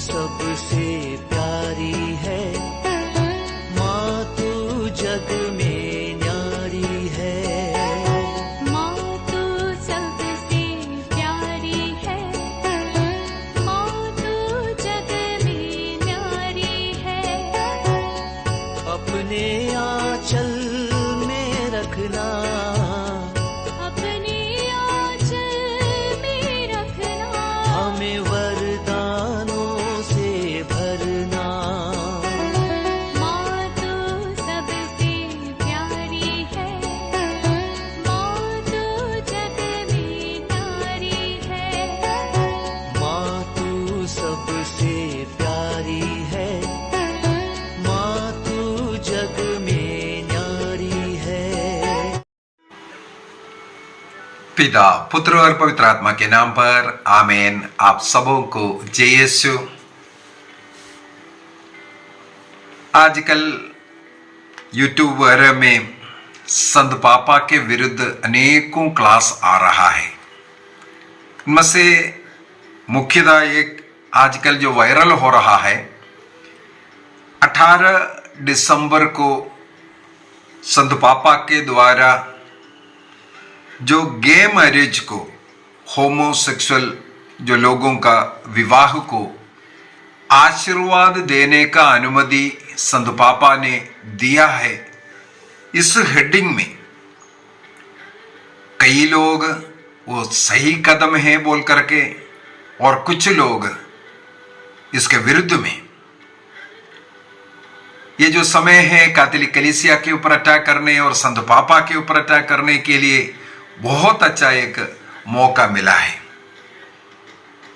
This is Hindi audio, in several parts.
सबसे प्यारी है, माँ तू जग में न्यारी है। माँ तू सबसे प्यारी है, माँ तू जग में न्यारी है। अपने आंचल में रखना, अपने आंचल में रखना, हमें वरदानों से भरना। माँ तू सबसे प्यारी है, माँ तू जग में न्यारी है। माँ तू सबसे प्यारी है, माँ तू जग में न्यारी है। पिता, पुत्र और पवित्र आत्मा के नाम पर आमीन। आप सबों को जय यीशु। आजकल यूट्यूब वगैरह में संत पापा के विरुद्ध अनेकों क्लास आ रहा है। इनमें से मुख्यतः एक आजकल जो वायरल हो रहा है, 18 दिसंबर को संत पापा के द्वारा जो गे मैरिज को, होमोसेक्सुअल जो लोगों का विवाह को आशीर्वाद देने का अनुमति संत पापा ने दिया है, इस हेडिंग में कई लोग वो सही कदम है बोल करके और कुछ लोग इसके विरुद्ध में। ये जो समय है कैथोलिक कलीसिया के ऊपर अटैक करने और संत पापा के ऊपर अटैक करने के लिए बहुत अच्छा एक मौका मिला है।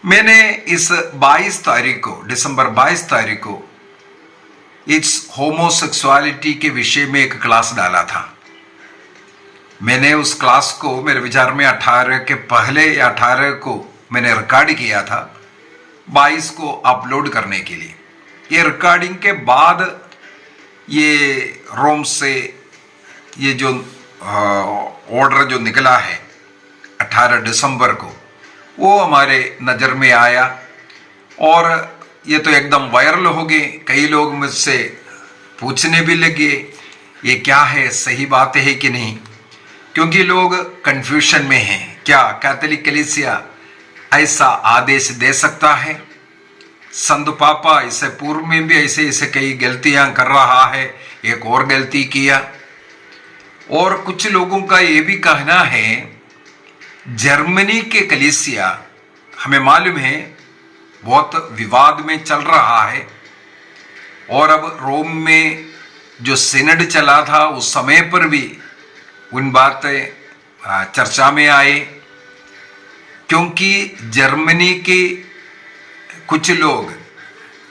मैंने इस 22 तारीख को, दिसंबर 22 तारीख को इस होमोसेक्सुअलिटी के विषय में एक क्लास डाला था। मैंने उस क्लास को मेरे विचार में 18 के पहले या 18 को मैंने रिकॉर्ड किया था, 22 को अपलोड करने के लिए। ये रिकॉर्डिंग के बाद ये रोम से ये जो ऑर्डर जो निकला है 18 दिसंबर को, वो हमारे नज़र में आया और ये तो एकदम वायरल हो गए। कई लोग मुझसे पूछने भी लगे ये क्या है, सही बात है कि नहीं, क्योंकि लोग कंफ्यूजन में हैं। क्या कैथोलिक कलीसिया ऐसा आदेश दे सकता है? संत पापा इससे पूर्व में भी ऐसे ऐसे कई गलतियां कर रहा है, एक और गलती किया। और कुछ लोगों का ये भी कहना है, जर्मनी के कलीसिया, हमें मालूम है बहुत विवाद में चल रहा है, और अब रोम में जो सिनड चला था उस समय पर भी उन बातें चर्चा में आए, क्योंकि जर्मनी के कुछ लोग,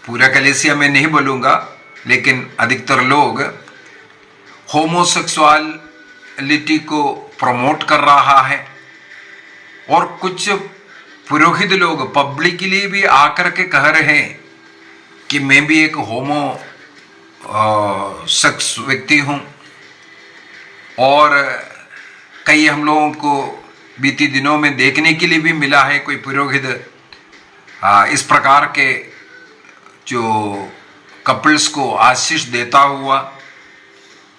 पूरा कलीसिया में नहीं बोलूँगा, लेकिन अधिकतर लोग होमोसेक्सुअलिटी को प्रमोट कर रहा है। और कुछ पुरोहित लोग पब्लिकली भी आकर के कह रहे हैं कि मैं भी एक होमो सेक्स व्यक्ति हूँ। और कई हम लोगों को बीती दिनों में देखने के लिए भी मिला है, कोई पुरोहित इस प्रकार के जो कपल्स को आशीष देता हुआ।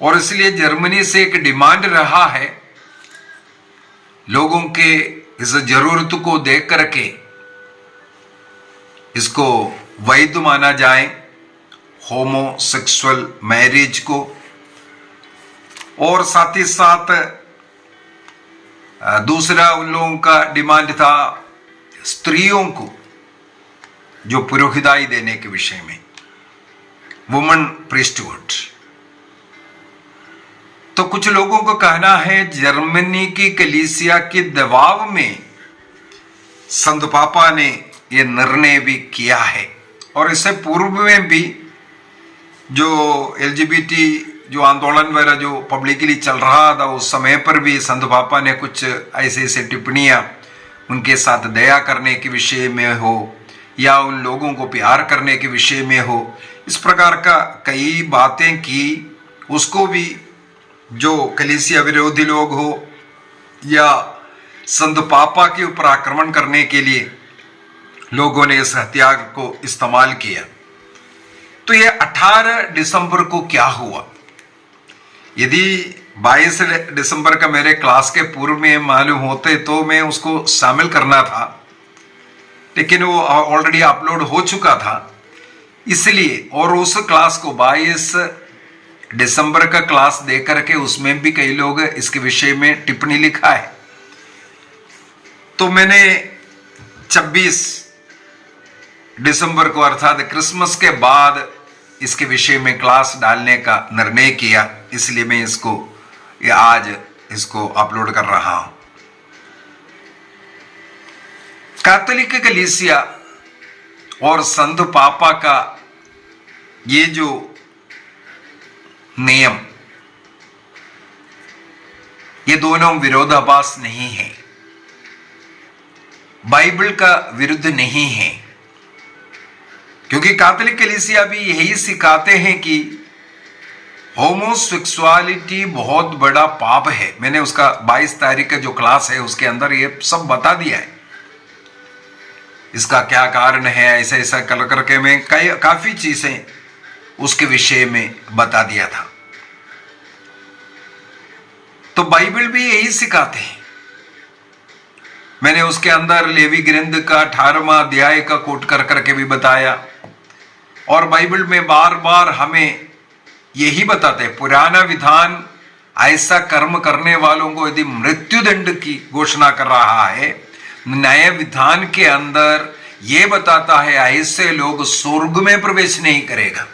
और इसलिए जर्मनी से एक डिमांड रहा है लोगों के इस जरूरत को देख करके इसको वैध माना जाए, होमोसेक्सुअल मैरिज को। और साथ ही साथ दूसरा उन लोगों का डिमांड था स्त्रियों को जो पुरोहिताई देने के विषय में, वुमन प्रीस्टहुड। तो कुछ लोगों को कहना है जर्मनी की कलीसिया के दबाव में संत पापा ने यह निर्णय भी किया है। और इससे पूर्व में भी जो LGBT जो आंदोलन वगैरह जो पब्लिकली चल रहा था, उस समय पर भी संत पापा ने कुछ ऐसे ऐसे टिप्पणियां उनके साथ दया करने के विषय में हो या उन लोगों को प्यार करने के विषय में हो, इस प्रकार का कई बातें की। उसको भी जो कलीसिया विरोधी लोग हो या संत पापा के ऊपर आक्रमण करने के लिए लोगों ने इस हथियार को इस्तेमाल किया। तो ये 18 दिसंबर को क्या हुआ? यदि 22 दिसंबर का मेरे क्लास के पूर्व में मालूम होते तो मैं उसको शामिल करना था, लेकिन वो ऑलरेडी अपलोड हो चुका था इसलिए। और उस क्लास को 22 दिसंबर का क्लास दे करके उसमें भी कई लोग इसके विषय में टिप्पणी लिखा है। तो मैंने 26 दिसंबर को अर्थात क्रिसमस के बाद इसके विषय में क्लास डालने का निर्णय किया, इसलिए मैं आज इसको अपलोड कर रहा हूं। कैथोलिक कलीसिया और संत पापा का ये जो नियम, ये दोनों विरोधाभास नहीं है, बाइबल का विरुद्ध नहीं है। क्योंकि कैथोलिक कलीसिया भी यही सिखाते हैं कि होमोसेक्सुअलिटी बहुत बड़ा पाप है। मैंने उसका 22 तारीख का जो क्लास है उसके अंदर ये सब बता दिया है, इसका क्या कारण है, ऐसा ऐसा कर करके मैं काफी चीजें उसके विषय में बता दिया था। तो बाइबल भी यही सिखाते हैं। मैंने उसके अंदर लेवी ग्रंथ का 18वां अध्याय का कोट कर करके भी बताया, और बाइबल में बार बार हमें यही बताते हैं, पुराना विधान ऐसा कर्म करने वालों को यदि मृत्यु दंड की घोषणा कर रहा है, नए विधान के अंदर यह बताता है ऐसे लोग स्वर्ग में प्रवेश नहीं करेगा।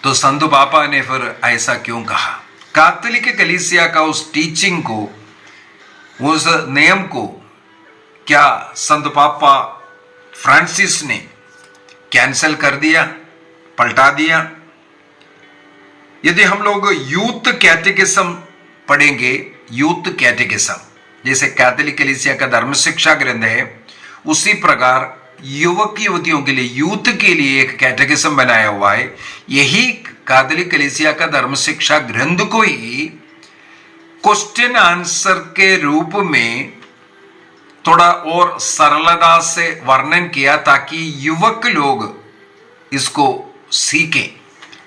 तो संत पापा ने फिर ऐसा क्यों कहा? कैथोलिक कलीसिया का उस टीचिंग को, उस नियम को क्या संत पापा फ्रांसिस ने कैंसिल कर दिया, पलटा दिया? यदि हम लोग यूथ कैटेकिज्म पढ़ेंगे, यूथ कैटेकिज्म जैसे कैथोलिक कलीसिया का धर्म शिक्षा ग्रंथ है, उसी प्रकार युवक युवतियों के लिए, यूथ के लिए एक कैटेकिज्म बनाया हुआ है। यही कैथोलिक कलीसिया का धर्म शिक्षा ग्रंथ को ही क्वेश्चन आंसर के रूप में थोड़ा और सरलता से वर्णन किया, ताकि युवक लोग इसको सीखें,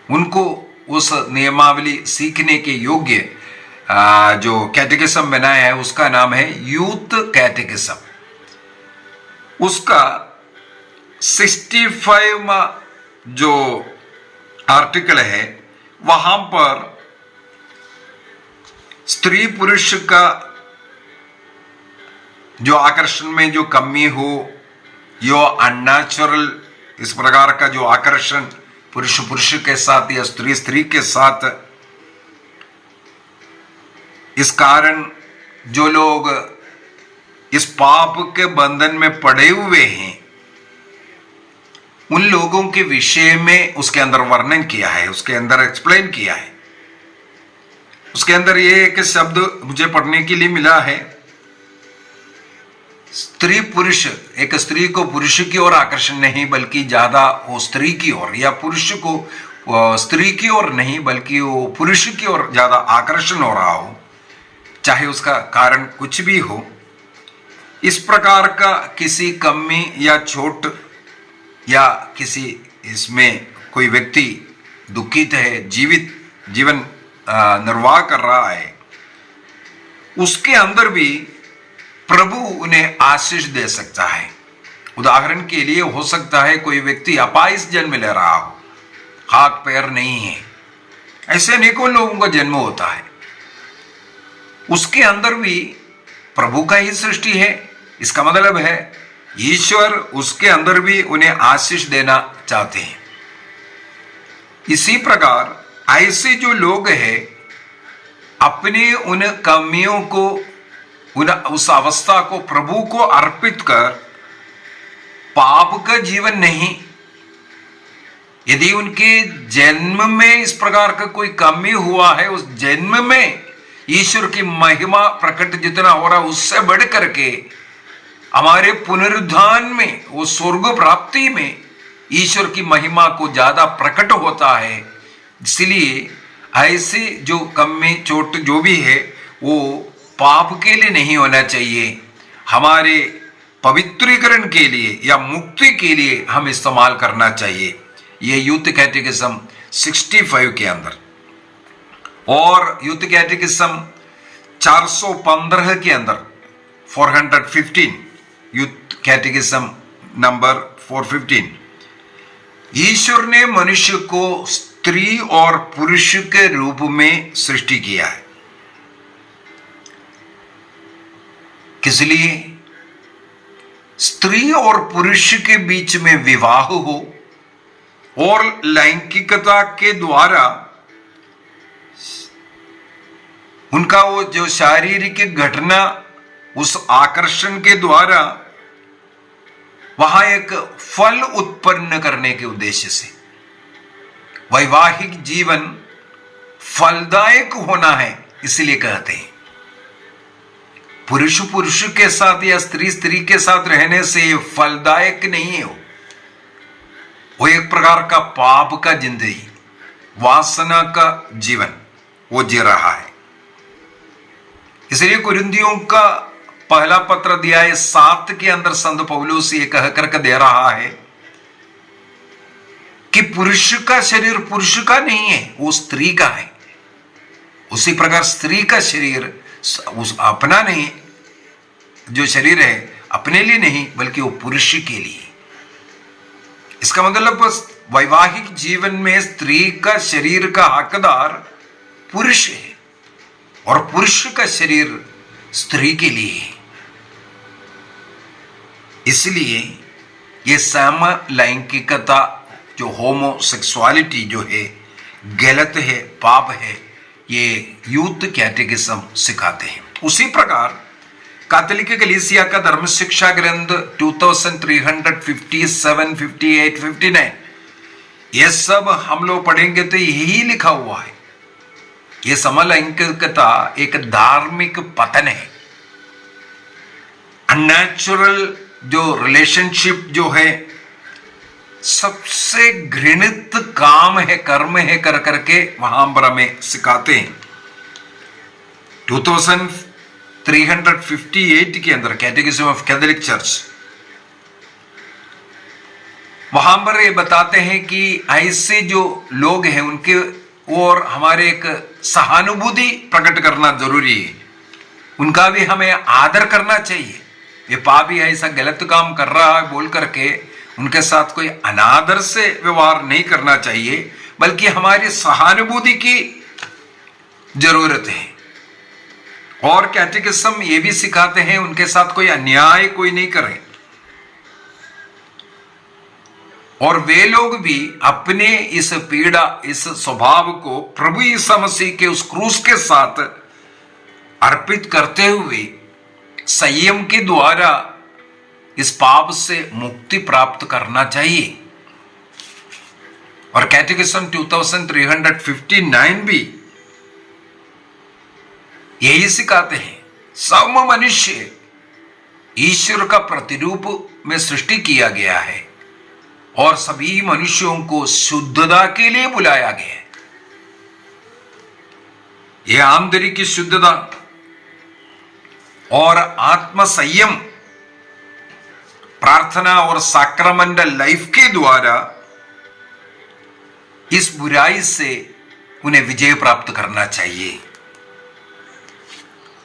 उनको उस नियमावली सीखने के योग्य जो कैटेकिज्म बनाया है उसका नाम है यूथ कैटेकिज्म। उसका 65वां जो आर्टिकल है वहां पर स्त्री पुरुष का जो आकर्षण में जो कमी हो, यो अननेचुरल इस प्रकार का जो आकर्षण पुरुष पुरुष के साथ या स्त्री स्त्री के साथ, इस कारण जो लोग इस पाप के बंधन में पड़े हुए हैं उन लोगों के विषय में उसके अंदर वर्णन किया है, उसके अंदर एक्सप्लेन किया है। उसके अंदर ये एक शब्द मुझे पढ़ने के लिए मिला है, स्त्री पुरुष। एक स्त्री को पुरुष की ओर आकर्षण नहीं बल्कि ज्यादा वो स्त्री की ओर, या पुरुष को स्त्री की ओर नहीं बल्कि वो पुरुष की ओर ज्यादा आकर्षण हो रहा हो, चाहे उसका कारण कुछ भी हो। इस प्रकार का किसी कमी या छोट या किसी इसमें कोई व्यक्ति दुखित है, जीवन निर्वाह कर रहा है, उसके अंदर भी प्रभु उन्हें आशीष दे सकता है। उदाहरण के लिए हो सकता है कोई व्यक्ति अपाहिज जन्म ले रहा हो, हाथ पैर नहीं है, ऐसे अनेकों लोगों का जन्म होता है, उसके अंदर भी प्रभु का ही सृष्टि है। इसका मतलब है ईश्वर उसके अंदर भी उन्हें आशीष देना चाहते हैं। इसी प्रकार ऐसे जो लोग हैं अपने उन कमियों को, उस अवस्था को प्रभु को अर्पित कर पाप का जीवन नहीं, यदि उनके जन्म में इस प्रकार का कोई कमी हुआ है, उस जन्म में ईश्वर की महिमा प्रकट जितना हो रहा है उससे बढ़ करके हमारे पुनरुद्धान में, वो स्वर्ग प्राप्ति में ईश्वर की महिमा को ज्यादा प्रकट होता है। इसलिए ऐसे जो कमी चोट जो भी है वो पाप के लिए नहीं होना चाहिए, हमारे पवित्रीकरण के लिए या मुक्ति के लिए हम इस्तेमाल करना चाहिए। ये यूथ कैटेकिज्म 65 के अंदर, और यूथ कैटेकिज्म 415 के अंदर 415, यूथ कैटेकिज्म नंबर 415, ईश्वर ने मनुष्य को स्त्री और पुरुष के रूप में सृष्टि किया है। किस लिए? स्त्री और पुरुष के बीच में विवाह हो और लैंगिकता के द्वारा उनका वो जो शारीरिक घटना, उस आकर्षण के द्वारा वहां एक फल उत्पन्न करने के उद्देश्य से वैवाहिक जीवन फलदायक होना है, इसलिए कहते हैं। पुरुष पुरुष के साथ या स्त्री स्त्री के साथ रहने से ये फलदायक नहीं है। वो एक प्रकार का पाप का जिंदगी, वासना का जीवन वो जी रहा है। इसलिए कुरिन्थियों का पहला पत्र अध्याय 7 के अंदर संत पौलुस ये कह करके दे रहा है कि पुरुष का शरीर पुरुष का नहीं है, वो स्त्री का है। उसी प्रकार स्त्री का शरीर उस अपना नहीं, जो शरीर है अपने लिए नहीं बल्कि वो पुरुष के लिए। इसका मतलब वैवाहिक जीवन में स्त्री का शरीर का हकदार पुरुष है और पुरुष का शरीर स्त्री के लिए है। इसलिए ये समलैंगिकता जो होमोसेक्सुअलिटी जो है गलत है, पाप है, ये यूथ कैटेकिज्म सिखाते हैं। उसी प्रकार कैथोलिक कलीसिया का धर्म शिक्षा ग्रंथ 2357, 58, 59 ये सब हम लोग पढ़ेंगे तो यही लिखा हुआ है। ये समलैंगिकता एक धार्मिक पतन है। अननेचुरल जो रिलेशनशिप जो है सबसे घृणित काम है, कर्म है कर करके वहां पर हमें सिखाते हैं। 2358 के अंदर कैटेकिज्म ऑफ कैथोलिक चर्च वहां पर ये बताते हैं कि ऐसे जो लोग हैं उनके और हमारे एक सहानुभूति प्रकट करना जरूरी है। उनका भी हमें आदर करना चाहिए। ये पापी ऐसा गलत काम कर रहा है बोल करके उनके साथ कोई अनादर से व्यवहार नहीं करना चाहिए, बल्कि हमारी सहानुभूति की जरूरत है। और कैटेकिज्म ये भी सिखाते हैं उनके साथ कोई अन्याय कोई नहीं करे, और वे लोग भी अपने इस पीड़ा, इस स्वभाव को प्रभु यीशु मसीह के उस क्रूस के साथ अर्पित करते हुए संयम के द्वारा इस पाप से मुक्ति प्राप्त करना चाहिए। और कैटेकिज्म 2359 भी यही सिखाते हैं। सब मनुष्य ईश्वर का प्रतिरूप में सृष्टि किया गया है और सभी मनुष्यों को शुद्धता के लिए बुलाया गया है। यह आंतरिक शुद्धता और आत्म संयम, प्रार्थना और सैक्रामेंटल लाइफ के द्वारा इस बुराई से उन्हें विजय प्राप्त करना चाहिए।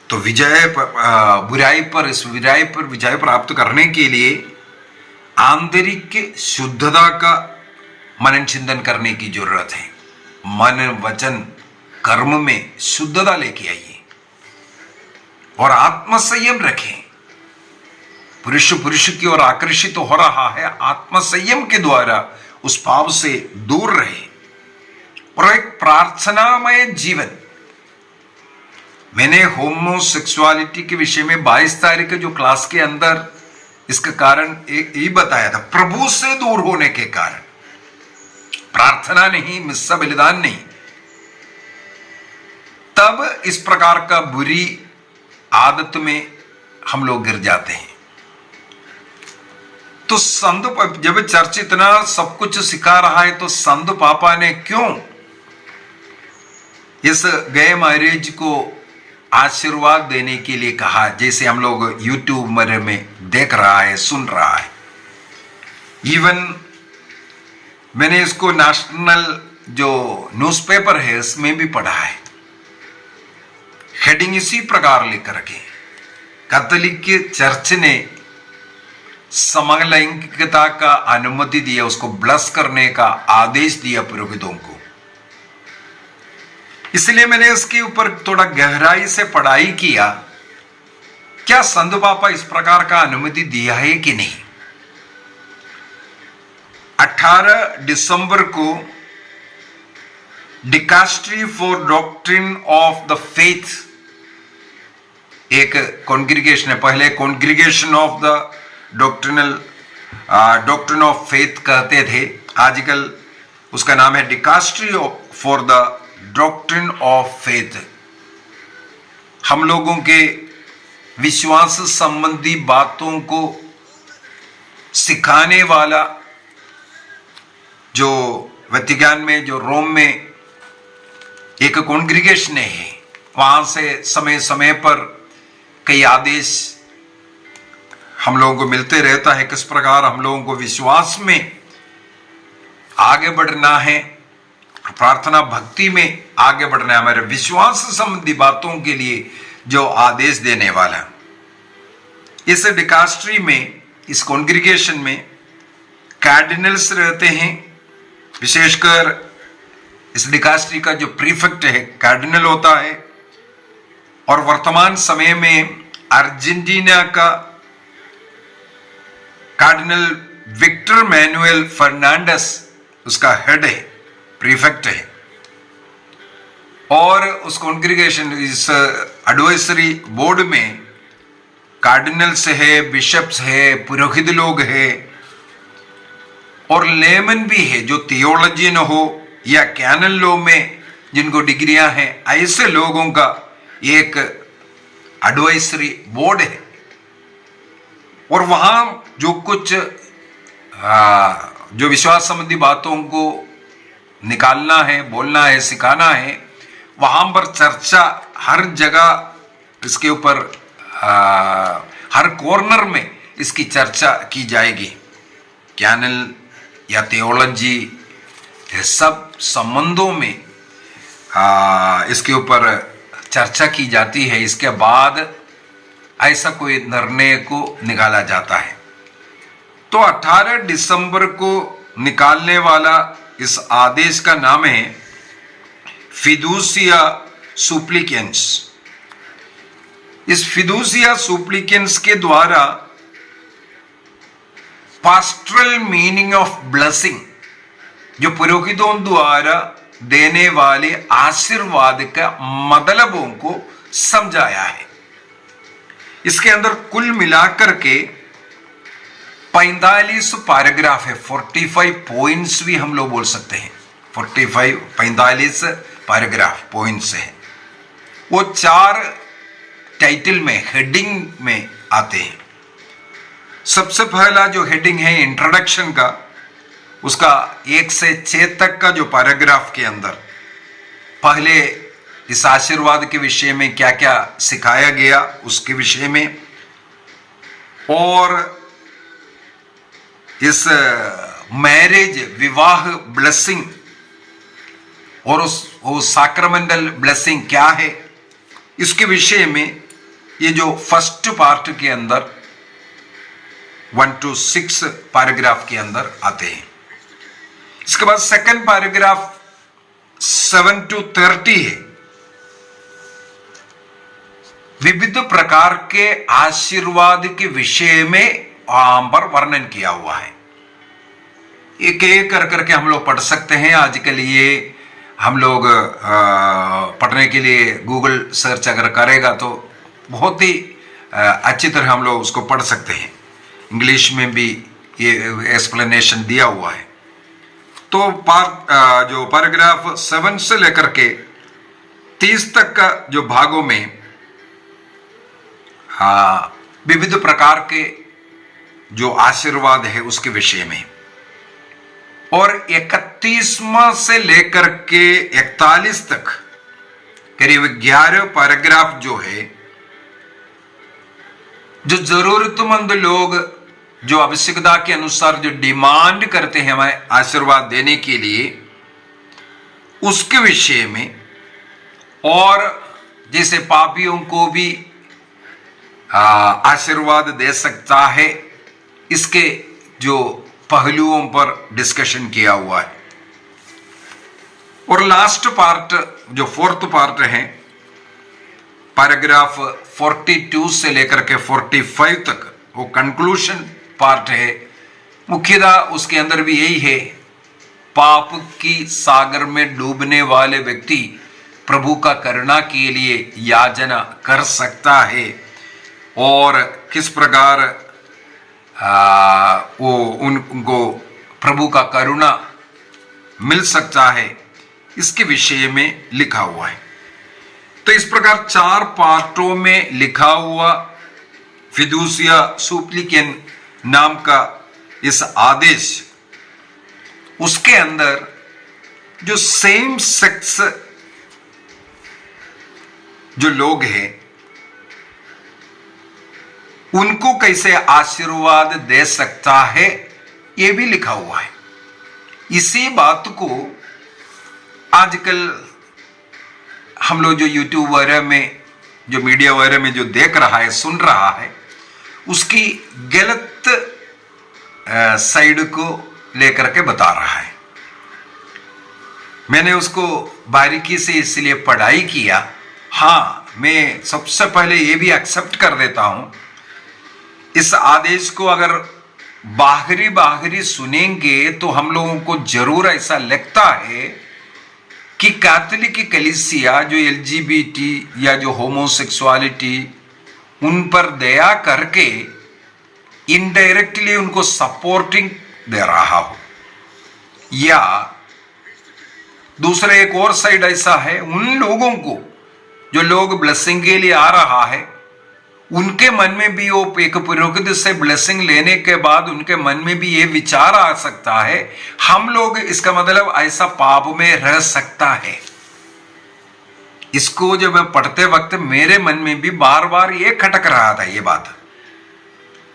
तो बुराई पर विजय प्राप्त करने के लिए आंतरिक शुद्धता का मनन चिंतन करने की जरूरत है। मन वचन कर्म में शुद्धता लेके आइए और आत्म संयम रखें। पुरुष की ओर आकर्षित हो रहा है, आत्म संयम के द्वारा उस पाप से दूर रहे और एक प्रार्थनामय जीवन। मैंने होमोसेक्सुअलिटी के विषय में 22 तारीख जो क्लास के अंदर इसका कारण यही बताया था, प्रभु से दूर होने के कारण। प्रार्थना नहीं, मिस्सा बलिदान नहीं, तब इस प्रकार का बुरी आदत में हम लोग गिर जाते हैं। तो संत जब चर्च इतना सब कुछ सिखा रहा है तो संत पापा ने क्यों इस गए मैरिज को आशीर्वाद देने के लिए कहा, जैसे हम लोग यूट्यूब में देख रहा है, सुन रहा है। इवन मैंने इसको नेशनल जो न्यूज़पेपर है उसमें भी पढ़ा है। हेडिंग इसी प्रकार लेकर के कैथोलिक चर्च ने समलैंगिकता का अनुमति दिया, उसको ब्लस करने का आदेश दिया पुरोहितों को। इसलिए मैंने इसके ऊपर थोड़ा गहराई से पढ़ाई किया, क्या संत पापा इस प्रकार का अनुमति दिया है कि नहीं। 18 दिसंबर को dicastery for doctrine of the faith एक कॉन्ग्रीगेशन है, पहले congregation of the doctrine of faith कहते थे, आजकल उसका नाम है dicastery for the doctrine of faith. हम लोगों के विश्वास संबंधी बातों को सिखाने वाला जो वेटिकन में, जो रोम में एक कॉन्ग्रीगेशन है, वहां से समय समय पर कई आदेश हम लोगों को मिलते रहता है, किस प्रकार हम लोगों को विश्वास में आगे बढ़ना है, प्रार्थना भक्ति में आगे बढ़ना है, हमारे विश्वास संबंधी बातों के लिए जो आदेश देने वाला। इस डिकास्ट्री में, इस कॉन्ग्रीगेशन में कार्डिनल्स रहते हैं, विशेषकर इस डिकास्ट्री का जो प्रीफेक्ट है कार्डिनल होता है। और वर्तमान समय में अर्जेंटीना का कार्डिनल विक्टर मैनुएल फर्नांडस उसका हेड है, प्रीफेक्ट है। और उस कॉन्ग्रीगेशन, इस एडवाइजरी बोर्ड में कार्डिनल्स है, बिशप्स है, पुरोहित लोग है और लेमन भी है, जो थियोलॉजियन हो या कैनन लॉ में जिनको डिग्रियां हैं, ऐसे लोगों का एक एडवाइजरी बोर्ड है। और वहां जो कुछ जो विश्वास संबंधी बातों को निकालना है, बोलना है, सिखाना है, वहां पर चर्चा हर जगह इसके ऊपर हर कॉर्नर में इसकी चर्चा की जाएगी। कैनन या थियोलॉजी, सब संबंधों में इसके ऊपर चर्चा की जाती है। इसके बाद ऐसा कोई निर्णय को निकाला जाता है। तो 18 दिसंबर को निकालने वाला इस आदेश का नाम है फिदुसिया सुप्लिकेंस। इस फिदुसिया सुप्लिकेंस के द्वारा पास्टरल मीनिंग ऑफ ब्लेसिंग, जो पुरोहितों द्वारा देने वाले आशीर्वाद का मतलबों को समझाया है। इसके अंदर कुल मिलाकर के 45 पैराग्राफ है, 45 पॉइंट्स भी हम लोग बोल सकते हैं। 45 पैराग्राफ पॉइंट्स है। वो 4 टाइटल में, हेडिंग में आते हैं। सबसे पहला जो हेडिंग है इंट्रोडक्शन का, उसका 1 से 6 तक का जो पैराग्राफ के अंदर पहले इस आशीर्वाद के विषय में क्या क्या सिखाया गया उसके विषय में, और इस मैरिज, विवाह ब्लेसिंग और उस सैक्रामेंटल ब्लेसिंग क्या है, इसके विषय में ये जो फर्स्ट पार्ट के अंदर 1 to 6 पैराग्राफ के अंदर आते हैं। इसके बाद सेकंड पैराग्राफ 7 to 30 है। विविध प्रकार के आशीर्वाद के विषय में वहां पर वर्णन किया हुआ है। एक एक कर करके हम लोग पढ़ सकते हैं। आजकल ये हम लोग पढ़ने के लिए गूगल सर्च अगर करेगा तो बहुत ही अच्छी तरह हम लोग उसको पढ़ सकते हैं। इंग्लिश में भी ये एक्सप्लेनेशन दिया हुआ है। तो जो पैराग्राफ 7 से लेकर के 30 तक का जो भागों में विविध प्रकार के जो आशीर्वाद है उसके विषय में, और 31वां से लेकर के 41 तक करीब 11 पैराग्राफ जो है, जो जरूरतमंद लोग जो आवश्यकता के अनुसार जो डिमांड करते हैं हमें आशीर्वाद देने के लिए, उसके विषय में, और जैसे पापियों को भी आशीर्वाद दे सकता है, इसके जो पहलुओं पर डिस्कशन किया हुआ है। और लास्ट पार्ट जो फोर्थ पार्ट है, पैराग्राफ 42 से लेकर के 45 तक, वो कंक्लूशन पार्ट है। मुख्यतः उसके अंदर भी यही है, पाप की सागर में डूबने वाले व्यक्ति प्रभु का करुणा के लिए याचना कर सकता है और किस प्रकार वो उनको प्रभु का करुणा मिल सकता है, इसके विषय में लिखा हुआ है। तो इस प्रकार 4 पार्टों में लिखा हुआ फिदुसिया सुप्लिकेन नाम का इस आदेश, उसके अंदर जो सेम सेक्स जो लोग हैं उनको कैसे आशीर्वाद दे सकता है, यह भी लिखा हुआ है। इसी बात को आजकल हम लोग जो यूट्यूब वगैरह में, जो मीडिया वगैरह में जो देख रहा है, सुन रहा है, उसकी गलत साइड को लेकर के बता रहा है। मैंने उसको बारीकी से इसलिए पढ़ाई किया। हाँ, मैं सबसे पहले ये भी एक्सेप्ट कर देता हूं, इस आदेश को अगर बाहरी सुनेंगे तो हम लोगों को जरूर ऐसा लगता है कि कैथोलिक कलीसिया जो LGBT या जो होमोसेक्सुअलिटी उन पर दया करके इनडायरेक्टली उनको सपोर्टिंग दे रहा हो, या दूसरा एक और साइड ऐसा है, उन लोगों को जो लोग ब्लेसिंग के लिए आ रहा है उनके मन में भी वो एक पुरोहित से ब्लेसिंग लेने के बाद उनके मन में भी ये विचार आ सकता है, हम लोग, इसका मतलब ऐसा पाप में रह सकता है। इसको जब मैं पढ़ते वक्त मेरे मन में भी बार बार ये खटक रहा था ये बात,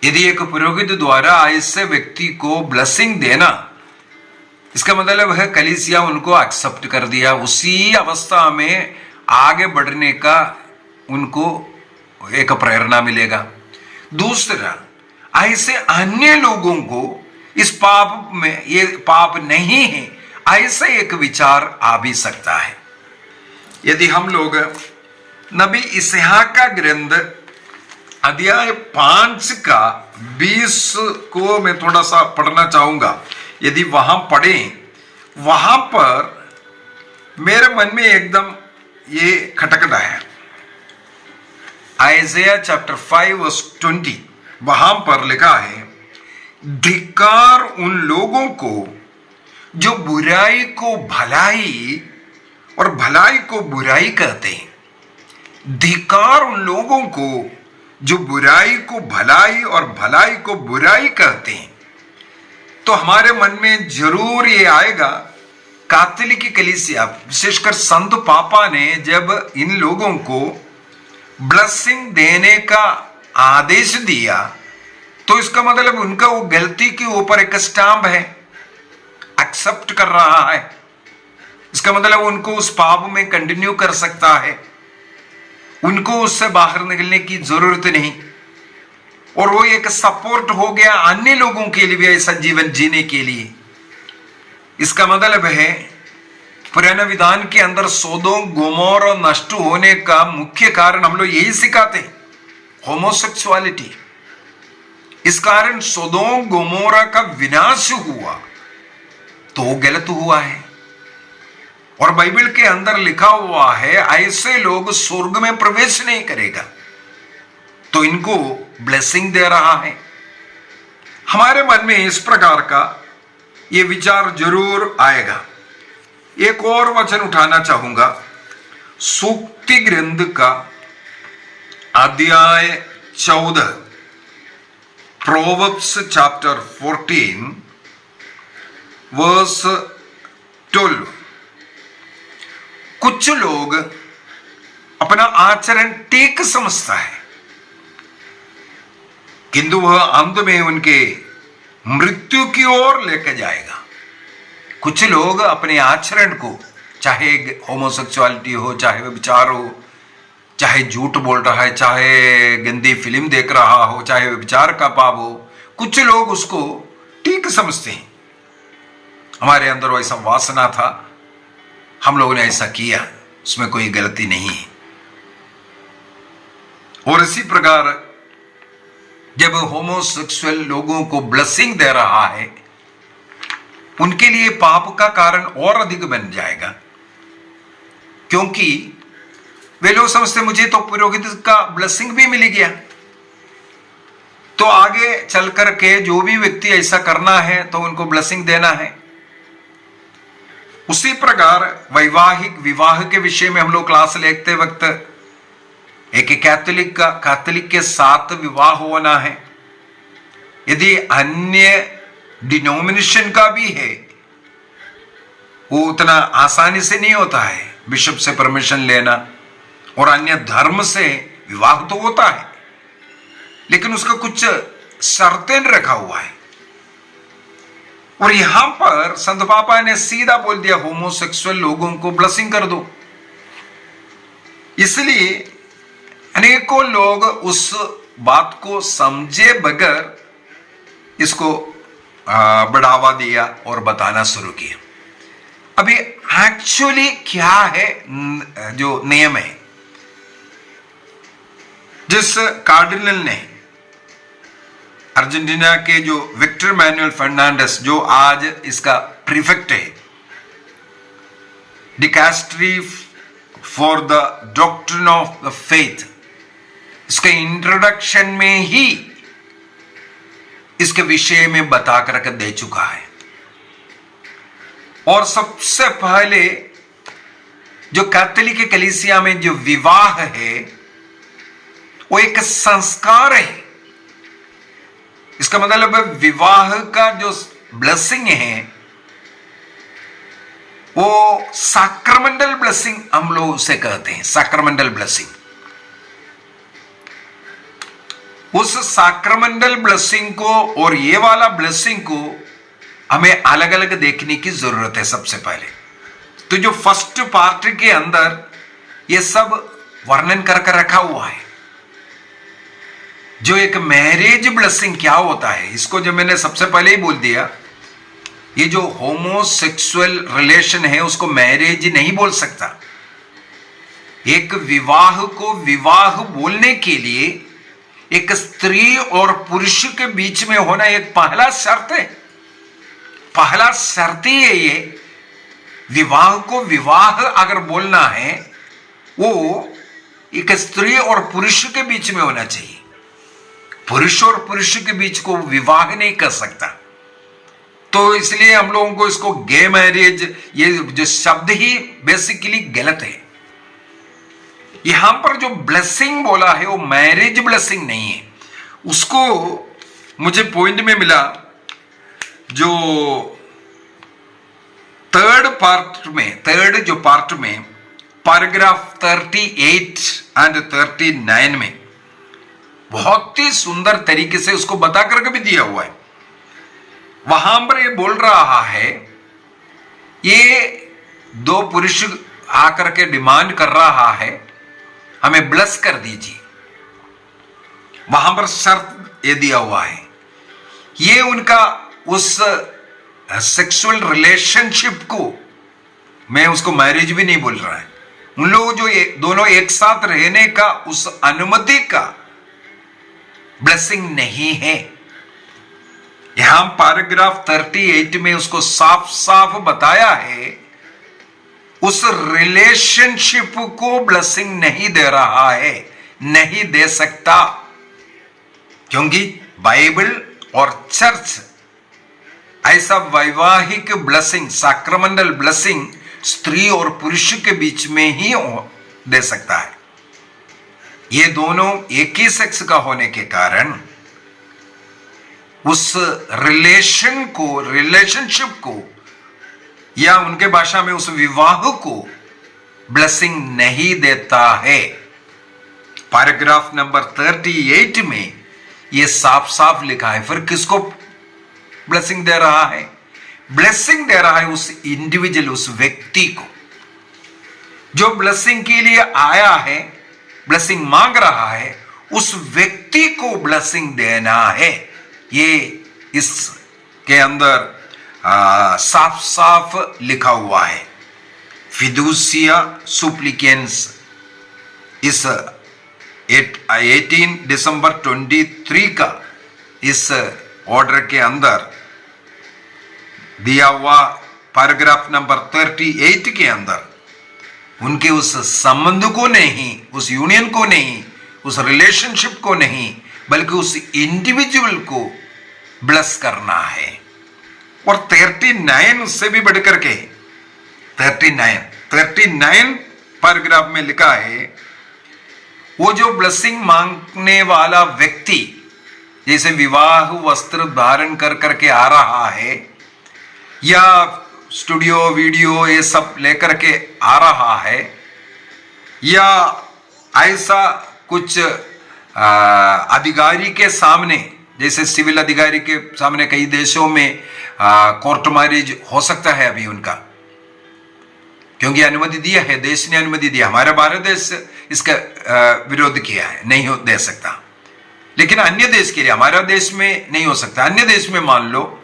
यदि एक पुरोहित द्वारा ऐसे व्यक्ति को ब्लेसिंग देना, इसका मतलब है कलीसिया उनको एक्सेप्ट कर दिया, उसी अवस्था में आगे बढ़ने का उनको एक प्रेरणा मिलेगा। दूसरा, ऐसे अन्य लोगों को इस पाप में, ये पाप नहीं है, ऐसा एक विचार आ भी सकता है। यदि हम लोग नबी इसहाक का ग्रंथ अध्याय 5 का 20 को मैं थोड़ा सा पढ़ना चाहूंगा। यदि वहां पढ़ें, वहां पर मेरे मन में एकदम ये खटकता है। आइज़ाया चैप्टर 5 वर्स 20, वहां पर लिखा है, धिक्कार उन लोगों को जो बुराई को भलाई और भलाई को बुराई कहते हैं। धिक्कार उन लोगों को जो बुराई को भलाई और भलाई को बुराई कहते हैं। तो हमारे मन में जरूर ये आएगा, कैथोलिक कलीसिया विशेषकर संत पापा ने जब इन लोगों को ब्लेसिंग देने का आदेश दिया तो इसका मतलब उनका वो गलती के ऊपर एक स्टैम्प है, एक्सेप्ट कर रहा है। इसका मतलब उनको उस पाप में कंटिन्यू कर सकता है, उनको उससे बाहर निकलने की जरूरत नहीं, और वो एक सपोर्ट हो गया अन्य लोगों के लिए भी ऐसा जीवन जीने के लिए। इसका मतलब है पुराने विधान के अंदर सोदोम गोमोरा नष्ट होने का मुख्य कारण हम लोग यही सिखाते हैं, होमोसेक्सुअलिटी। इस कारण सोदोम गोमोरा का विनाश हुआ तो वो गलत हुआ है, और बाइबल के अंदर लिखा हुआ है ऐसे लोग स्वर्ग में प्रवेश नहीं करेगा, तो इनको ब्लेसिंग दे रहा है। हमारे मन में इस प्रकार का ये विचार जरूर आएगा। एक और वचन उठाना चाहूंगा, सूक्ति ग्रंथ का अध्याय 14, प्रोवर्ब्स चैप्टर 14 वर्स 12। कुछ लोग अपना आचरण ठीक समझता है, किंतु वह अंत में उनके मृत्यु की ओर लेकर जाएगा। कुछ लोग अपने आचरण को, चाहे होमोसेक्सुअलिटी हो, चाहे व्यभिचार हो, चाहे झूठ बोल रहा है, चाहे गंदी फिल्म देख रहा हो, चाहे व्यभिचार का पाप हो, कुछ लोग उसको ठीक समझते हैं। हमारे अंदर वैसा वासना था, हम लोगों ने ऐसा किया, उसमें कोई गलती नहीं है। और इसी प्रकार जब होमोसेक्सुअल लोगों को ब्लेसिंग दे रहा है, उनके लिए पाप का कारण और अधिक बन जाएगा, क्योंकि वे लोग समझते मुझे तो पुरोहित का ब्लेसिंग भी मिल गया, तो आगे चल करके जो भी व्यक्ति ऐसा करना है तो उनको ब्लेसिंग देना है। उसी प्रकार वैवाहिक विवाह के विषय में हम लोग क्लास लेते वक्त एक कैथोलिक के साथ विवाह होना है। यदि अन्य डिनोमिनेशन का भी है, वो उतना आसानी से नहीं होता है, बिशप से परमिशन लेना, और अन्य धर्म से विवाह तो होता है, लेकिन उसका कुछ शर्तें रखा हुआ है। और यहां पर संत पापा ने सीधा बोल दिया, होमोसेक्सुअल लोगों को ब्लेसिंग कर दो। इसलिए अनेकों लोग उस बात को समझे बगैर इसको बढ़ावा दिया और बताना शुरू किया। अभी एक्चुअली क्या है जो नियम है, जिस कार्डिनल ने अर्जेंटीना के जो विक्टर मैनुअल फर्नांडिस, जो आज इसका प्रीफेक्ट है, dicastery for the doctrine of the faith, इसके इंट्रोडक्शन में ही इसके विषय में बता कर दे चुका है। और सबसे पहले जो कैथोलिक कलीसिया में जो विवाह है वो एक संस्कार है। इसका मतलब विवाह का जो ब्लेसिंग है वो सैक्रमेंटल ब्लेसिंग हम लोग उसे कहते हैं, सैक्रमेंटल ब्लेसिंग। उस सैक्रमेंटल ब्लेसिंग को और ये वाला ब्लेसिंग को हमें अलग अलग देखने की जरूरत है। सबसे पहले तो जो फर्स्ट पार्ट के अंदर ये सब वर्णन करके रखा हुआ है, जो एक मैरिज ब्लेसिंग क्या होता है, इसको जो मैंने सबसे पहले ही बोल दिया, ये जो होमोसेक्सुअल रिलेशन है उसको मैरिज नहीं बोल सकता। एक विवाह को विवाह बोलने के लिए एक स्त्री और पुरुष के बीच में होना एक पहला शर्त है। पहला शर्त ही है ये, विवाह को विवाह अगर बोलना है वो एक स्त्री और पुरुष के बीच में होना चाहिए। पुरुष और पुरुष के बीच को विवाह नहीं कर सकता। तो इसलिए हम लोगों को इसको गे मैरिज, ये जो शब्द ही बेसिकली गलत है। यहां पर जो ब्लेसिंग बोला है वो मैरिज ब्लेसिंग नहीं है। उसको मुझे पॉइंट में मिला जो थर्ड जो पार्ट में पैराग्राफ 38 एंड 39 में बहुत ही सुंदर तरीके से उसको बता करके भी दिया हुआ है। वहां पर ये बोल रहा है, ये दो पुरुष आकर के डिमांड कर रहा है हमें ब्लेस कर दीजिए। वहां पर शर्त ये दिया हुआ है, ये उनका उस सेक्सुअल रिलेशनशिप को, मैं उसको मैरिज भी नहीं बोल रहा है, उन लोग जो ये दोनों एक साथ रहने का उस अनुमति का ब्लेसिंग नहीं है। यहां पैराग्राफ 38 में उसको साफ साफ बताया है, उस रिलेशनशिप को ब्लेसिंग नहीं दे रहा है, नहीं दे सकता, क्योंकि बाइबल और चर्च ऐसा वैवाहिक ब्लेसिंग, सैक्रमेंटल ब्लेसिंग स्त्री और पुरुष के बीच में ही दे सकता है। ये दोनों एक ही सेक्स का होने के कारण उस रिलेशनशिप को या उनके भाषा में उस विवाह को ब्लेसिंग नहीं देता है। पैराग्राफ नंबर 38 में यह साफ साफ लिखा है। फिर किसको ब्लेसिंग दे रहा है? ब्लेसिंग दे रहा है उस इंडिविजुअल, उस व्यक्ति को जो ब्लेसिंग के लिए आया है, ब्लेसिंग मांग रहा है, उस व्यक्ति को ब्लेसिंग देना है। ये इसके अंदर साफ साफ लिखा हुआ है। फिदुसिया सुप्लिकेंस इस 18 दिसंबर 23 का इस ऑर्डर के अंदर दिया हुआ पैराग्राफ नंबर 38 के अंदर उनके उस संबंध को नहीं, उस यूनियन को नहीं, उस रिलेशनशिप को नहीं, बल्कि उस इंडिविजुअल को ब्लेस करना है। और 39 उससे भी बढ़कर के 39 पैराग्राफ में लिखा है, वो जो ब्लेसिंग मांगने वाला व्यक्ति जैसे विवाह वस्त्र धारण कर करके आ रहा है या स्टूडियो वीडियो ये सब लेकर के आ रहा है, या ऐसा कुछ अधिकारी के सामने, जैसे सिविल अधिकारी के सामने कई देशों में कोर्ट मैरिज हो सकता है अभी उनका, क्योंकि अनुमति दिया है, देश ने अनुमति दिया। हमारा भारत देश इसका विरोध किया है, नहीं दे सकता। लेकिन अन्य देश के लिए, हमारा देश में नहीं हो सकता, अन्य देश में मान लो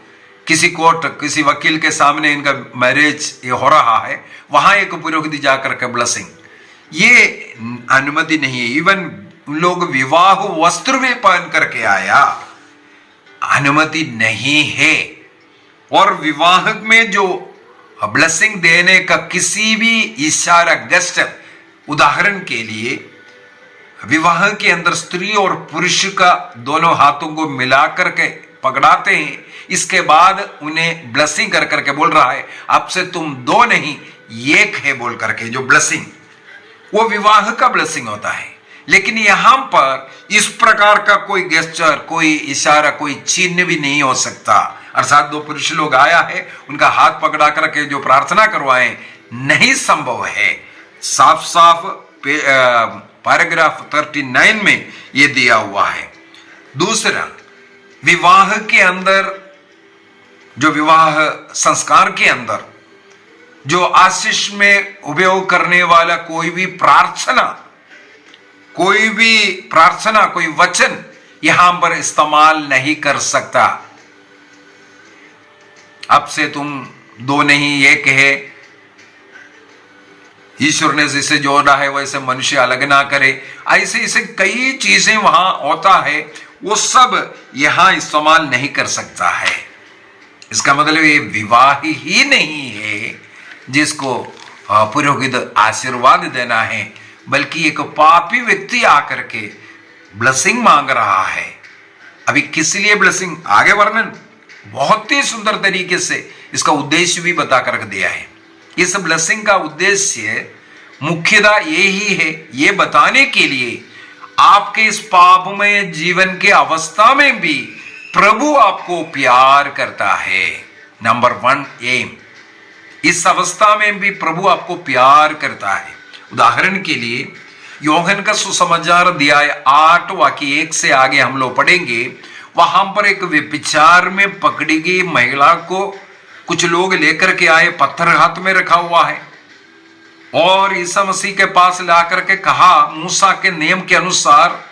किसी कोर्ट, किसी वकील के सामने इनका मैरिज ये हो रहा है, वहां एक पुरोहित जाकर के ब्लेसिंग, ये अनुमति नहीं है। इवन लोग विवाह वस्त्र भी पहन करके आया, अनुमति नहीं है। और विवाह में जो ब्लेसिंग देने का किसी भी इशारा, गेस्टर, उदाहरण के लिए विवाह के अंदर स्त्री और पुरुष का दोनों हाथों को मिलाकर के पकड़ाते हैं, इसके बाद उन्हें ब्लेसिंग कर करके बोल रहा है अब से तुम दो नहीं एक है बोल करके, जो ब्लेसिंग वो विवाह का ब्लेसिंग होता है। लेकिन यहां पर इस प्रकार का कोई गेस्चर, कोई इशारा, कोई चिन्ह भी नहीं हो सकता। अर्थात दो पुरुष लोग आया है, उनका हाथ पकड़ा करके जो प्रार्थना करवाएं, नहीं संभव है। साफ साफ पैराग्राफ 39 में यह दिया हुआ है। दूसरा, विवाह के अंदर, जो विवाह संस्कार के अंदर जो आशीष में उपयोग करने वाला कोई भी प्रार्थना, कोई वचन यहां पर इस्तेमाल नहीं कर सकता। अब से तुम दो नहीं एक है, ईश्वर ने जिसे जोड़ा है वैसे मनुष्य अलग ना करे, ऐसे कई चीजें वहां होता है, वो सब यहां इस्तेमाल नहीं कर सकता है। इसका मतलब ये विवाह ही नहीं है जिसको पुरोहित आशीर्वाद देना है, बल्कि एक पापी व्यक्ति आकर के ब्लेसिंग मांग रहा है। अभी किस लिए ब्लेसिंग, आगे वर्णन बहुत ही सुंदर तरीके से इसका उद्देश्य भी बता कर दिया है। इस ब्लेसिंग का उद्देश्य मुख्यतः यही है, ये बताने के लिए आपके इस पापमय जीवन के अवस्था में भी प्रभु आपको प्यार करता है। नंबर 1 एम, इस अवस्था में भी प्रभु आपको प्यार करता है। उदाहरण के लिए योहन का सुसमाचार अध्याय 8 वाक्य 1 से आगे हम लोग पढ़ेंगे। वहां पर एक व्यभिचार में पकड़ी गई महिला को कुछ लोग लेकर के आए, पत्थर हाथ में रखा हुआ है, और ईसा मसीह के पास लाकर के कहा मूसा के नियम के अनुसार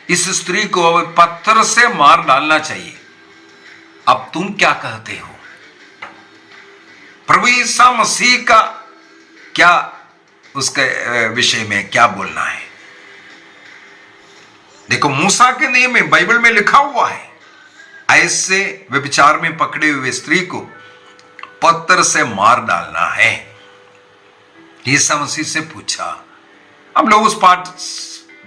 इस स्त्री को पत्थर से मार डालना चाहिए। अब तुम क्या कहते हो? प्रभु ईसा मसीह का क्या उसके विषय में क्या बोलना है? देखो, मूसा के नियम में, बाइबल में लिखा हुआ है, ऐसे व्यभिचार में पकड़े हुए स्त्री को पत्थर से मार डालना है। ईसा मसीह से पूछा। हम लोग उस पाठ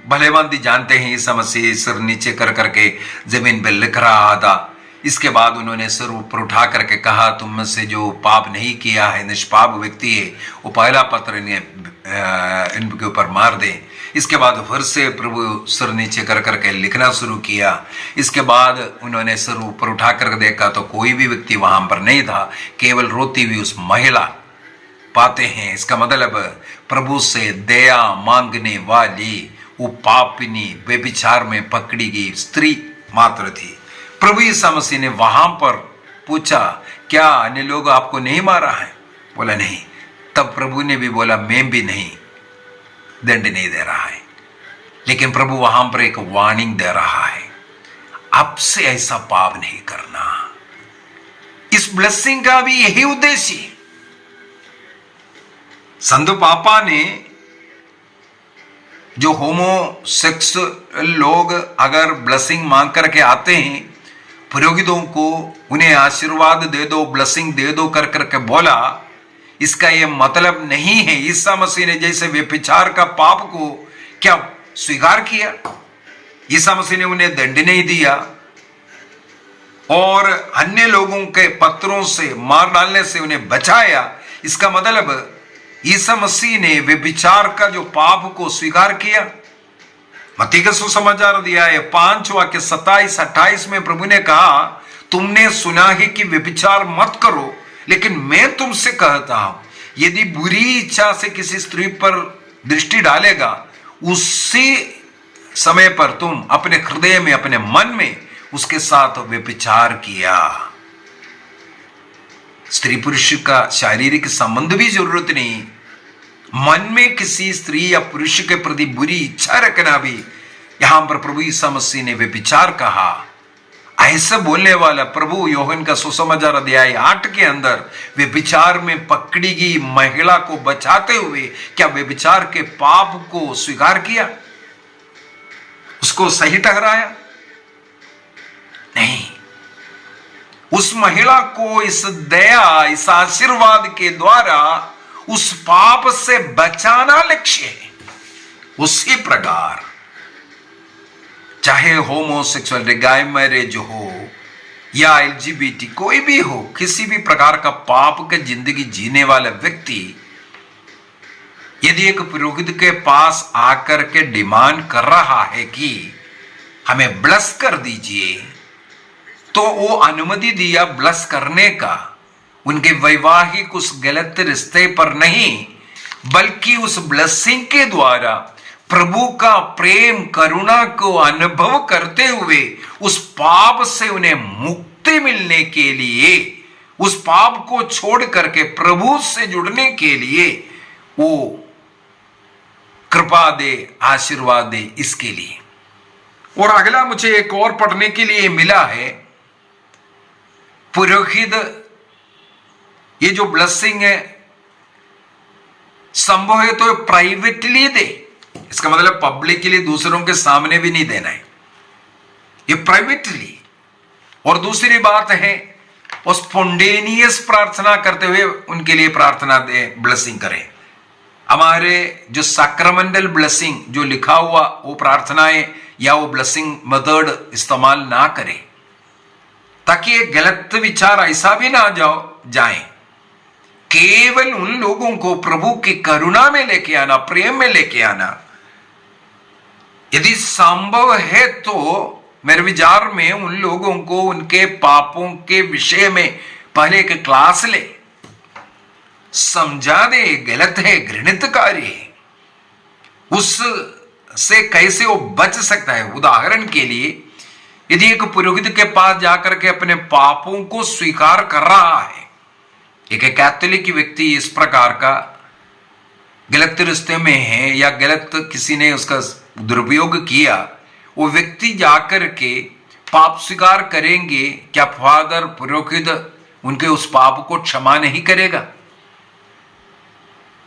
भले भांति जानते हैं। ईसा मसीह सिर नीचे कर करके जमीन पर लिख रहा था। इसके बाद उन्होंने सिर ऊपर उठा करके कहा तुम में से जो पाप नहीं किया है, निष्पाप व्यक्ति है, वो पहला पत्थर इनके ऊपर मार दे। इसके बाद फिर से प्रभु सिर नीचे कर करके लिखना शुरू किया। इसके बाद उन्होंने सिर ऊपर उठा कर देखा तो कोई भी व्यक्ति वहां पर नहीं था, केवल रोती हुई उस महिला पाते हैं। इसका मतलब प्रभु से दया मांगने वाली वो पापिनी व्यभिचार में पकड़ी गई स्त्री मात्र थी। प्रभु यीशु मसीह ने वहां पर पूछा, क्या अन्य लोग आपको नहीं मारा है? बोला नहीं। तब प्रभु ने भी बोला, मैं भी नहीं, दंड नहीं दे रहा है। लेकिन प्रभु वहां पर एक वार्निंग दे रहा है, अब से ऐसा पाप नहीं करना। इस ब्लेसिंग का भी यही उद्देश्य है। संत पापा ने जो होमोसेक्सुअल लोग अगर ब्लेसिंग मांग करके आते हैं पुरोहितों को, उन्हें आशीर्वाद दे दो, ब्लेसिंग दे दो कर करके बोला, इसका यह मतलब नहीं है ईसा मसीह ने जैसे व्यभिचार का पाप को क्या स्वीकार किया, ईसा मसीह ने उन्हें दंड नहीं दिया और अन्य लोगों के पत्थरों से मार डालने से उन्हें बचाया। इसका मतलब ईसा मसीह ने व्यभिचार का जो पाप को स्वीकार किया। मत्ती का सुसमाचार अध्याय 5 वाक्य 27-28 में प्रभु ने कहा, तुमने सुना है कि व्यभिचार मत करो, लेकिन मैं तुमसे कहता हूं, यदि बुरी इच्छा से किसी स्त्री पर दृष्टि डालेगा, उसी समय पर तुम अपने हृदय में, अपने मन में उसके साथ व्यभिचार किया। स्त्री पुरुष का शारीरिक संबंध भी जरूरत नहीं, मन में किसी स्त्री या पुरुष के प्रति बुरी इच्छा रखना भी यहां पर प्रभु यीशु मसीह ने व्यभिचार कहा। ऐसा बोलने वाला प्रभु योहन का सुसमाचार अध्याय 8 के अंदर व्यभिचार में पकड़ी गई महिला को बचाते हुए क्या व्यभिचार के पाप को स्वीकार किया, उसको सही ठहराया? नहीं। उस महिला को इस दया, इस आशीर्वाद के द्वारा उस पाप से बचाना लक्ष्य है। उसी प्रकार चाहे होमोसेक्सुअल गाय मैरिज हो या एलजीबीटी कोई भी हो, किसी भी प्रकार का पाप के जिंदगी जीने वाला व्यक्ति यदि एक पुरोहित के पास आकर के डिमांड कर रहा है कि हमें ब्लेस कर दीजिए, तो वो अनुमति दिया ब्लेस करने का उनके वैवाहिक उस गलत रिश्ते पर नहीं, बल्कि उस ब्लेसिंग के द्वारा प्रभु का प्रेम करुणा को अनुभव करते हुए उस पाप से उन्हें मुक्ति मिलने के लिए, उस पाप को छोड़ करके प्रभु से जुड़ने के लिए वो कृपा दे, आशीर्वाद दे, इसके लिए। और अगला मुझे एक और पढ़ने के लिए मिला है, पुरोहित ये जो ब्लेसिंग है संभव है तो प्राइवेटली दे, इसका मतलब पब्लिकली दूसरों के सामने भी नहीं देना है, ये प्राइवेटली। और दूसरी बात है वो स्पॉन्टेनियस प्रार्थना करते हुए उनके लिए प्रार्थना दे, ब्लेसिंग करें। हमारे जो सैक्रामेंटल ब्लेसिंग जो लिखा हुआ वो प्रार्थनाएं या वो ब्लेसिंग मेथड इस्तेमाल ना करें, ताकि ये गलत विचार ऐसा भी ना जाए। केवल उन लोगों को प्रभु की करुणा में लेके आना, प्रेम में लेके आना। यदि संभव है तो मेरे विचार में उन लोगों को उनके पापों के विषय में पहले एक क्लास ले, समझा दे, गलत है, घृणित कार्य है, उससे कैसे वो बच सकता है। उदाहरण के लिए यदि एक पुरोहित के पास जाकर के अपने पापों को स्वीकार कर रहा है, एक कैथोलिक व्यक्ति इस प्रकार का गलत रिश्ते में है या गलत किसी ने उसका दुरुपयोग किया, वो व्यक्ति जाकर के पाप स्वीकार करेंगे, क्या फादर पुरोहित उनके उस पाप को क्षमा नहीं करेगा?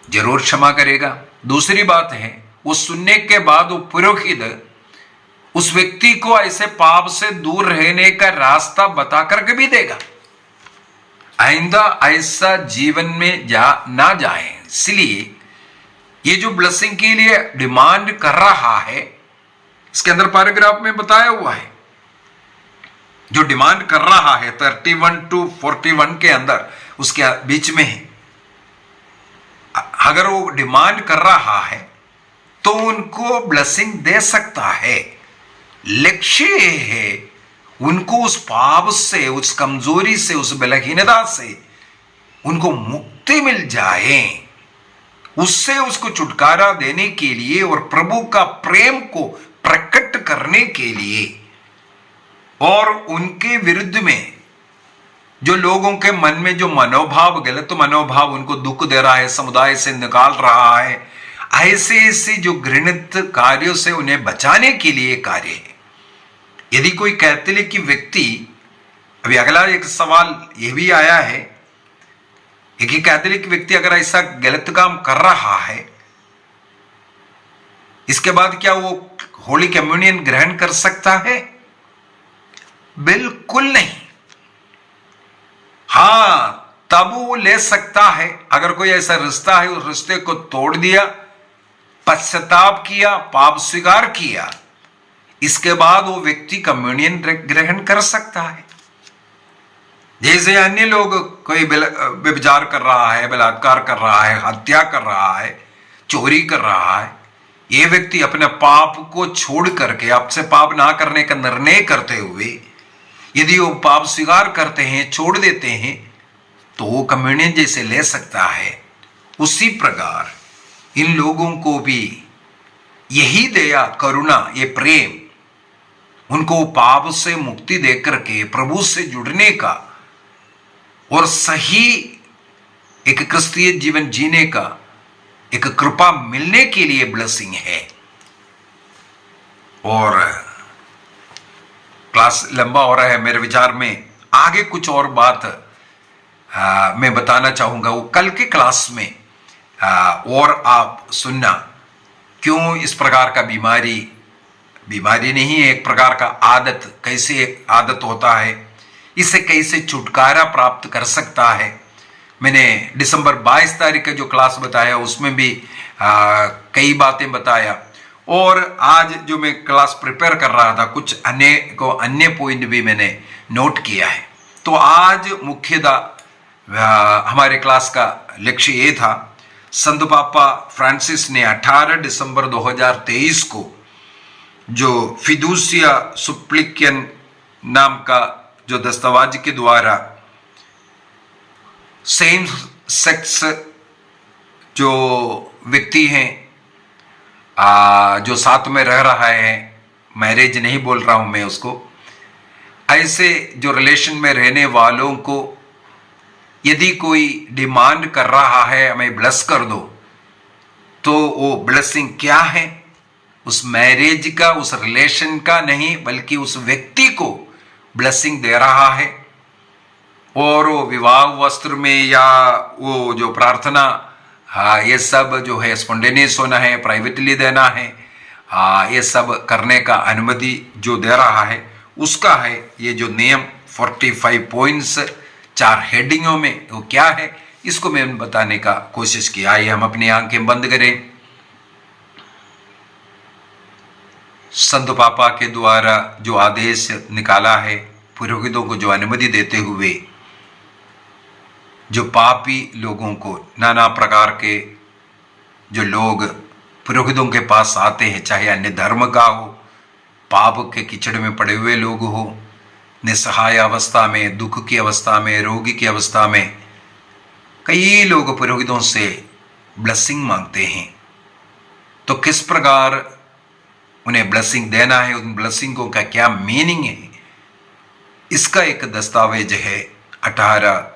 जरूर क्षमा करेगा। दूसरी बात है, वो सुनने के बाद वो पुरोहित उस व्यक्ति को ऐसे पाप से दूर रहने का रास्ता बता करके भी देगा, आइंदा ऐसा जीवन में ना जाए। इसलिए ये जो ब्लेसिंग के लिए डिमांड कर रहा है, इसके अंदर पैराग्राफ में बताया हुआ है, जो डिमांड कर रहा है 31 to 41 के अंदर उसके बीच में है। अगर वो डिमांड कर रहा है तो उनको ब्लेसिंग दे सकता है। लक्ष्य है उनको उस पाप से, उस कमजोरी से, उस बलहीनता से उनको मुक्ति मिल जाए। उससे उसको छुटकारा देने के लिए और प्रभु का प्रेम को प्रकट करने के लिए और उनके विरुद्ध में जो लोगों के मन में जो मनोभाव, गलत मनोभाव उनको दुख दे रहा है, समुदाय से निकाल रहा है, ऐसे ऐसे जो घृणित कार्यों से उन्हें बचाने के लिए कार्य है। यदि कोई कैथोलिक व्यक्ति, अभी अगला एक सवाल यह भी आया है कि कैथोलिक व्यक्ति अगर ऐसा गलत काम कर रहा है, इसके बाद क्या वो होली कम्युनियन ग्रहण कर सकता है? बिल्कुल नहीं। हां, तब वो ले सकता है अगर कोई ऐसा रिश्ता है, उस रिश्ते को तोड़ दिया, पश्चाताप किया, पाप स्वीकार किया, इसके बाद वो व्यक्ति कम्युनियन ग्रहण कर सकता है। जैसे अन्य लोग, कोई व्यभिचार कर रहा है, बलात्कार कर रहा है, हत्या कर रहा है, चोरी कर रहा है, ये व्यक्ति अपने पाप को छोड़ करके, आपसे पाप ना करने का निर्णय करते हुए यदि वो पाप स्वीकार करते हैं, छोड़ देते हैं, तो वो कम्युनियन जैसे ले सकता है। उसी प्रकार इन लोगों को भी यही दया, करुणा, ये प्रेम, उनको पाप से मुक्ति देकर के प्रभु से जुड़ने का और सही एक क्रिस्तीय जीवन जीने का एक कृपा मिलने के लिए ब्लेसिंग है। और क्लास लंबा हो रहा है, मेरे विचार में आगे कुछ और बात मैं बताना चाहूंगा, वो कल के क्लास में और आप सुनना, क्यों इस प्रकार का बीमारी नहीं है, एक प्रकार का आदत, कैसे आदत होता है, इससे कैसे छुटकारा प्राप्त कर सकता है। मैंने दिसंबर 22 तारीख का जो क्लास बताया उसमें भी कई बातें बताया, और आज जो मैं क्लास प्रिपेयर कर रहा था कुछ अन्य पॉइंट भी मैंने नोट किया है। तो आज मुख्यतः हमारे क्लास का लक्ष्य ये था, संत पापा फ्रांसिस ने 18 दिसंबर 2023 को जो फिदुसिया सुप्लिकन नाम का जो दस्तावेज के द्वारा सेम सेक्स जो व्यक्ति हैं, जो साथ में रह रहा है, मैरिज नहीं बोल रहा हूं मैं उसको, ऐसे जो रिलेशन में रहने वालों को यदि कोई डिमांड कर रहा है हमें ब्लेस कर दो, तो वो ब्लेसिंग क्या है? उस मैरिज का, उस रिलेशन का नहीं, बल्कि उस व्यक्ति को ब्लेसिंग दे रहा है। और वो विवाह वस्त्र में या वो जो प्रार्थना, ये सब जो है स्पॉन्टेनियस होना है, प्राइवेटली देना है, ये सब करने का अनुमति जो दे रहा है उसका है ये जो नियम 45 पॉइंट्स 4 हेडिंगों में, वो क्या है इसको मैं बताने का कोशिश किया। आइए हम अपनी आंखें बंद करें। संत पापा के द्वारा जो आदेश निकाला है, पुरोहितों को जो अनुमति देते हुए जो पापी लोगों को, नाना प्रकार के जो लोग पुरोहितों के पास आते हैं, चाहे अन्य धर्म का हो, पाप के कीचड़ में पड़े हुए लोग हो, निस्सहाय अवस्था में, दुख की अवस्था में, रोगी की अवस्था में, कई लोग पुरोहितों से ब्लेसिंग मांगते हैं। तो किस प्रकार उन्हें ब्लेसिंग देना है, उन ब्लेसिंगों का क्या मीनिंग है, इसका एक दस्तावेज है 18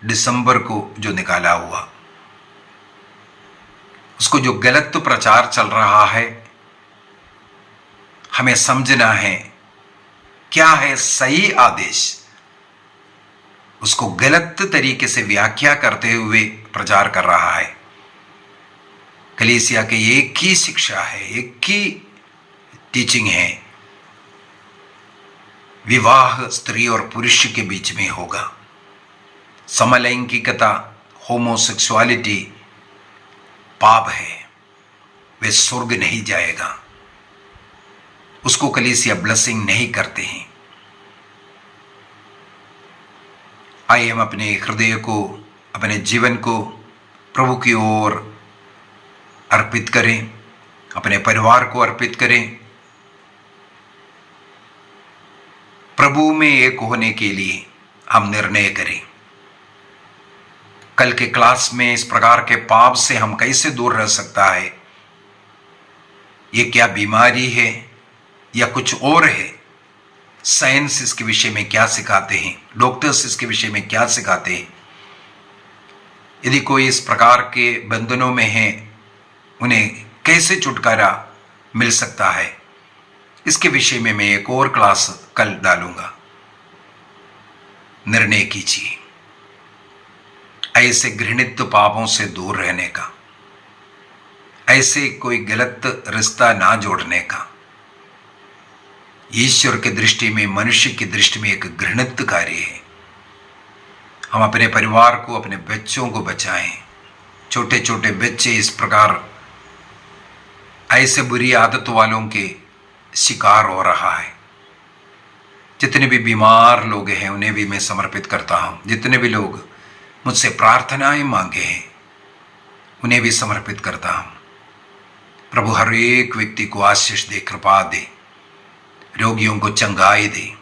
दिसंबर को जो निकाला हुआ। उसको जो गलत प्रचार चल रहा है, हमें समझना है क्या है सही आदेश, उसको गलत तरीके से व्याख्या करते हुए प्रचार कर रहा है। कलीसिया के एक ही शिक्षा है, एक ही टीचिंग है, विवाह स्त्री और पुरुष के बीच में होगा। समलैंगिकता, होमोसेक्सुअलिटी पाप है, वे स्वर्ग नहीं जाएगा, उसको कलीसिया ब्लेसिंग नहीं करते हैं। आइए हम अपने हृदय को, अपने जीवन को प्रभु की ओर अर्पित करें, अपने परिवार को अर्पित करें, प्रभु में एक होने के लिए हम निर्णय करें। कल के क्लास में इस प्रकार के पाप से हम कैसे दूर रह सकता है, ये क्या बीमारी है या कुछ और है, साइंस इसके विषय में क्या सिखाते हैं, डॉक्टर्स इसके विषय में क्या सिखाते हैं। यदि कोई इस प्रकार के बंधनों में है, उन्हें कैसे छुटकारा मिल सकता है, इसके विषय में मैं एक और क्लास कल डालूंगा। निर्णय कीजिए ऐसे घृणित पापों से दूर रहने का, ऐसे कोई गलत रिश्ता ना जोड़ने का। ईश्वर की दृष्टि में, मनुष्य की दृष्टि में एक घृणित कार्य है। हम अपने परिवार को, अपने बच्चों को बचाएं। छोटे छोटे बच्चे इस प्रकार ऐसे बुरी आदत वालों के शिकार हो रहा है। जितने भी बीमार लोग हैं उन्हें भी मैं समर्पित करता हूं। जितने भी लोग मुझसे प्रार्थनाएं मांगे हैं उन्हें भी समर्पित करता हूं। प्रभु हर एक व्यक्ति को आशीष दे, कृपा दे, रोगियों को चंगाई दे,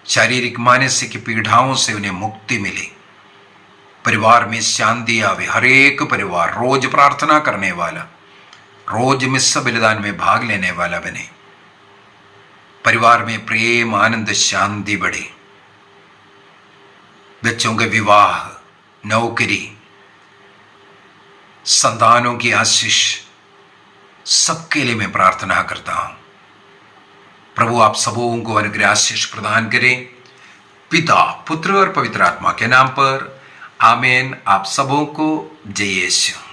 शारीरिक मानसिक पीड़ाओं से उन्हें मुक्ति मिले, परिवार में शांति आवे। हर एक परिवार रोज प्रार्थना करने वाला, रोज मिस्सा बलिदान में भाग लेने वाला बने। परिवार में प्रेम, आनंद, शांति बढ़े। बच्चों के विवाह, नौकरी, संतानों की आशीष, सबके लिए मैं प्रार्थना करता हूं। प्रभु आप सबों को अनुग्रह आशीष प्रदान करें, पिता, पुत्र और पवित्र आत्मा के नाम पर। आमीन। आप सबों को जय यीशु।